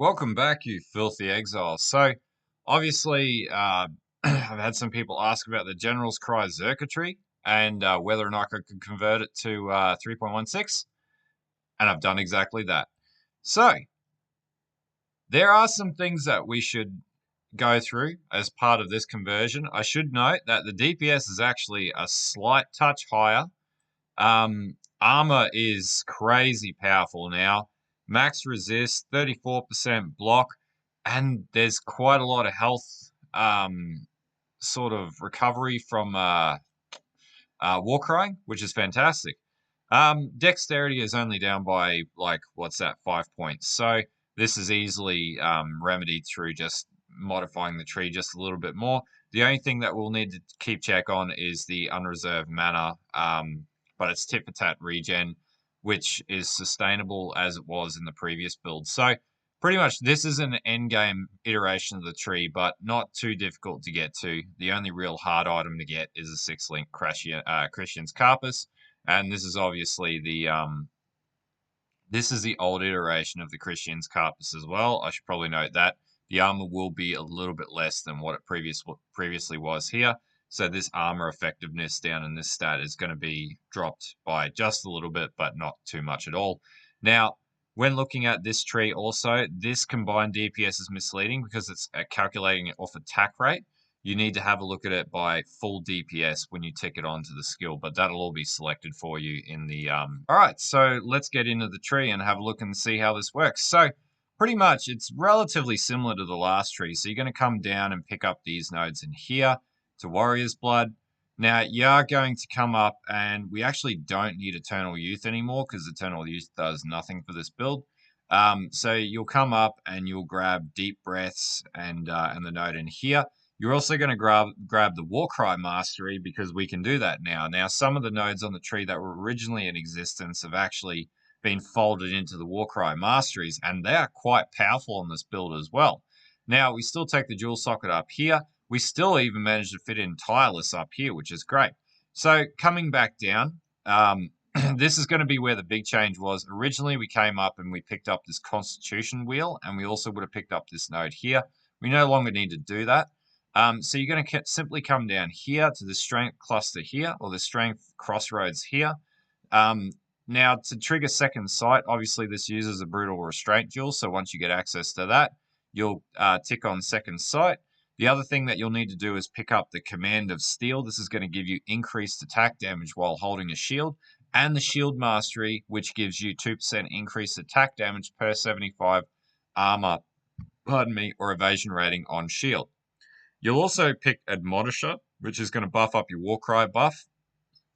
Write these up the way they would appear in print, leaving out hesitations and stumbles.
Welcome back, you filthy exiles. So, obviously, I've had some people ask about the General's Cry circuitry and whether or not I could convert it to 3.16, and I've done exactly that. So, there are some things that we should go through as part of this conversion. I should note that the DPS is actually a slight touch higher. Armor is crazy powerful now. Max resist, 34% block, and there's quite a lot of health sort of recovery from Warcry, which is fantastic. Dexterity is only down by like what's that, 5 points. So this is easily remedied through just modifying the tree just a little bit more. The only thing that we'll need to keep check on is the unreserved mana, but it's tit for tat regen, which is sustainable as it was in the previous build. So pretty much this is an end game iteration of the tree, but not too difficult to get to. The only real hard item to get is a 6-link Christian's Carpus, and this is obviously the old iteration of the Christian's Carpus as well. I should probably note that the armor will be a little bit less than what it previously was here. So this armor effectiveness down in this stat is going to be dropped by just a little bit, but not too much at all. Now, when looking at this tree also, this combined DPS is misleading because it's calculating it off attack rate. You need to have a look at it by full DPS when you tick it onto the skill, but that'll all be selected for you in the All right, so let's get into the tree and have a look and see how this works. So pretty much it's relatively similar to the last tree. So you're going to come down and pick up these nodes in here to Warrior's Blood. Now you are going to come up, and we actually don't need Eternal Youth anymore because Eternal Youth does nothing for this build. So you'll come up and you'll grab Deep Breaths and the node in here. You're also going to grab the Warcry Mastery because we can do that now. Now, some of the nodes on the tree that were originally in existence have actually been folded into the Warcry Masteries, and they are quite powerful on this build as well. Now, we still take the Dual Socket up here. We still even managed to fit in Tireless up here, which is great. So, coming back down, this is going to be where the big change was. Originally, we came up and we picked up this Constitution wheel, and we also would have picked up this node here. We no longer need to do that. So you're going to simply come down here to the strength cluster here, or the strength crossroads here. Now, to trigger second sight, obviously this uses a brutal restraint duel, so once you get access to that, you'll tick on second sight. The other thing that you'll need to do is pick up the Command of Steel. This is going to give you increased attack damage while holding a shield, and the Shield Mastery, which gives you 2% increased attack damage per 75 armor, or evasion rating on shield. You'll also pick Admonisher, which is going to buff up your Warcry buff,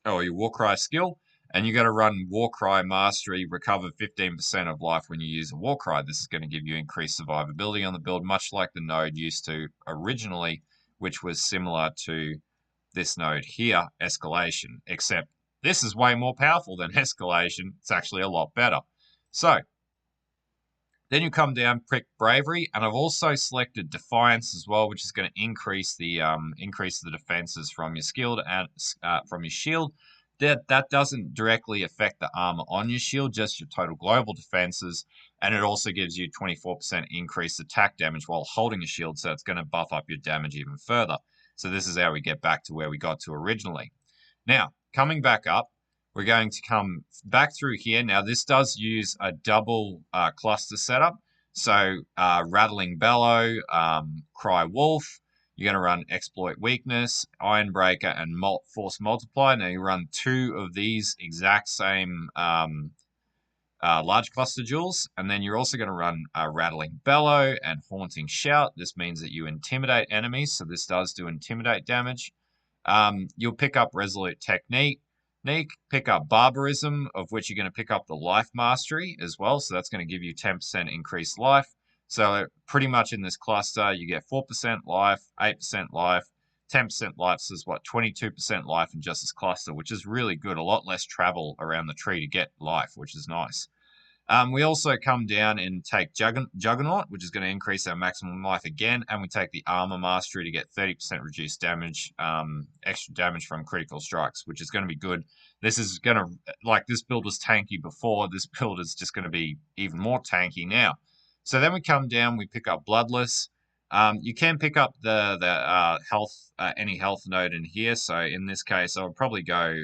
or your Warcry skill, and you're going to run Warcry Mastery, recover 15% of life when you use a Warcry. This is going to give you increased survivability on the build, much like the node used to originally, which was similar to this node here, Escalation, except this is way more powerful than Escalation. It's actually a lot better. So, then you come down, pick Bravery, and I've also selected Defiance as well, which is going to increase the defenses from your shield and from your shield. That doesn't directly affect the armor on your shield, just your total global defenses, and it also gives you 24% increased attack damage while holding a shield, so it's going to buff up your damage even further. So this is how we get back to where we got to originally. Now, coming back up, we're going to come back through here. Now, this does use a double cluster setup. So, Rattling Bellow, Cry Wolf. You're going to run Exploit Weakness, Ironbreaker, and Force Multiply. Now, you run 2 of these exact same large cluster duels. And then you're also going to run Rattling Bellow and Haunting Shout. This means that you intimidate enemies. So, this does do intimidate damage. You'll pick up Resolute Technique, pick up Barbarism, of which you're going to pick up the Life Mastery as well. So that's going to give you 10% increased life. So pretty much in this cluster, you get 4% life, 8% life, 10% life. So it's what, 22% life in just this cluster, which is really good. A lot less travel around the tree to get life, which is nice. We also come down and take Juggernaut, which is going to increase our maximum life again, and we take the Armor Mastery to get 30% reduced damage, extra damage from critical strikes, which is going to be good. This is going to, like, this build was tanky before, this build is just going to be even more tanky now. So then we come down, we pick up Bloodless. You can pick up the health, any health node in here. So in this case, I would probably go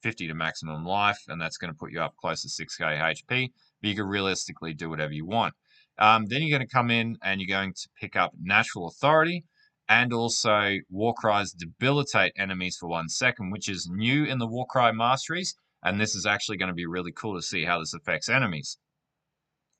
50 to maximum life, and that's going to put you up close to 6k HP. But you can realistically do whatever you want. Then you're going to come in and you're going to pick up Natural Authority and also Warcry's Debilitate enemies for 1 second, which is new in the Warcry Masteries. And this is actually going to be really cool to see how this affects enemies.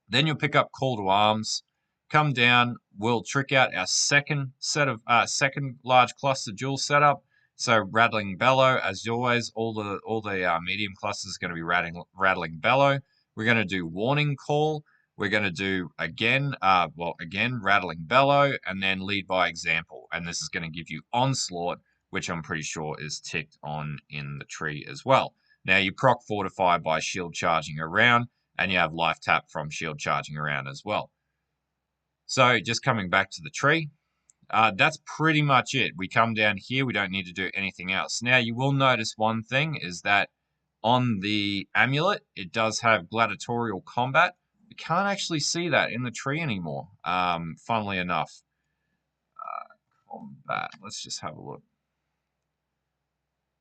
Then you'll pick up Call to Arms, come down, we'll trick out our second second large cluster duel setup. So Rattling Bellow, as always, all the medium clusters are going to be rattling Bellow. We're going to do Warning Call. We're going to do again Rattling Bellow, and then Lead by Example. And this is going to give you Onslaught, which I'm pretty sure is ticked on in the tree as well. Now you proc Fortify by shield charging around, and you have life tap from shield charging around as well. So just coming back to the tree, that's pretty much it. We come down here, we don't need to do anything else. Now you will notice one thing is that on the amulet, it does have gladiatorial combat. We can't actually see that in the tree anymore, funnily enough. Combat, let's just have a look.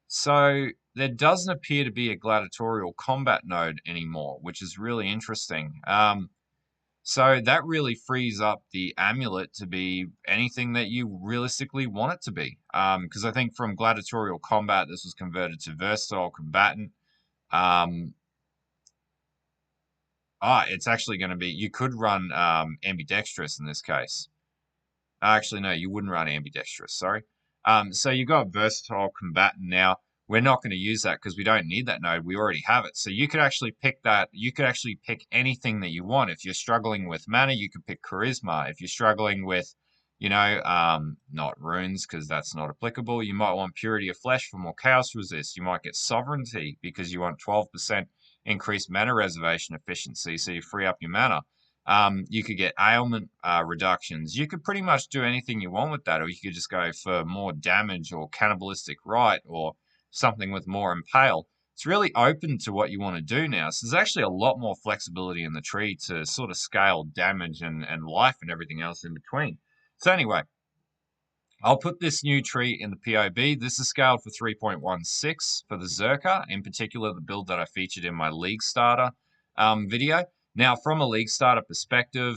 So there doesn't appear to be a gladiatorial combat node anymore, which is really interesting. So that really frees up the amulet to be anything that you realistically want it to be. Because I think from gladiatorial combat, this was converted to versatile combatant. It's actually going to be, you could run ambidextrous in this case. Actually, no, you wouldn't run ambidextrous, sorry. So you've got versatile combatant now. We're not going to use that because we don't need that node. We already have it. So you could actually pick that. You could actually pick anything that you want. If you're struggling with mana, you could pick charisma. If you're struggling with, not runes because that's not applicable, you might want purity of flesh for more chaos resist. You might get sovereignty because you want 12% increased mana reservation efficiency. So you free up your mana. You could get ailment reductions. You could pretty much do anything you want with that, or you could just go for more damage or cannibalistic rite or something with more impale. It's really open to what you want to do now. So there's actually a lot more flexibility in the tree to sort of scale damage and life and everything else in between. So anyway, I'll put this new tree in the POB. This is scaled for 3.16 for the Berserker, in particular the build that I featured in my League Starter video. Now, from a League Starter perspective,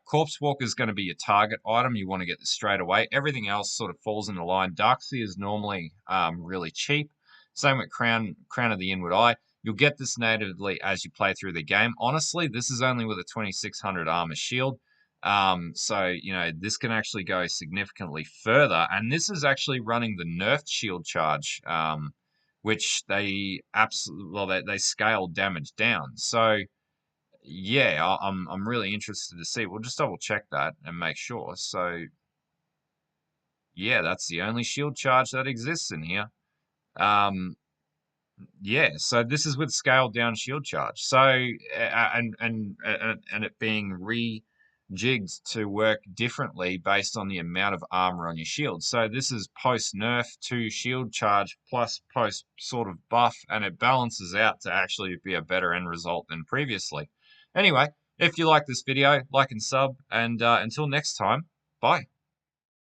Corpse Walker is going to be your target item. You want to get this straight away. Everything else sort of falls into line. Darkseer is normally really cheap. Same with Crown of the Inward Eye. You'll get this natively as you play through the game. Honestly, this is only with a 2600 armor shield. So, this can actually go significantly further. And this is actually running the nerfed shield charge, which they scale damage down. So, yeah, I'm really interested to see. We'll just double check that and make sure. So, yeah, that's the only shield charge that exists in here. Yeah, so this is with scaled down shield charge. So and it being rejigged to work differently based on the amount of armor on your shield. So this is post nerf to shield charge plus post sort of buff, and it balances out to actually be a better end result than previously. Anyway, if you like this video, like and sub, and until next time, bye.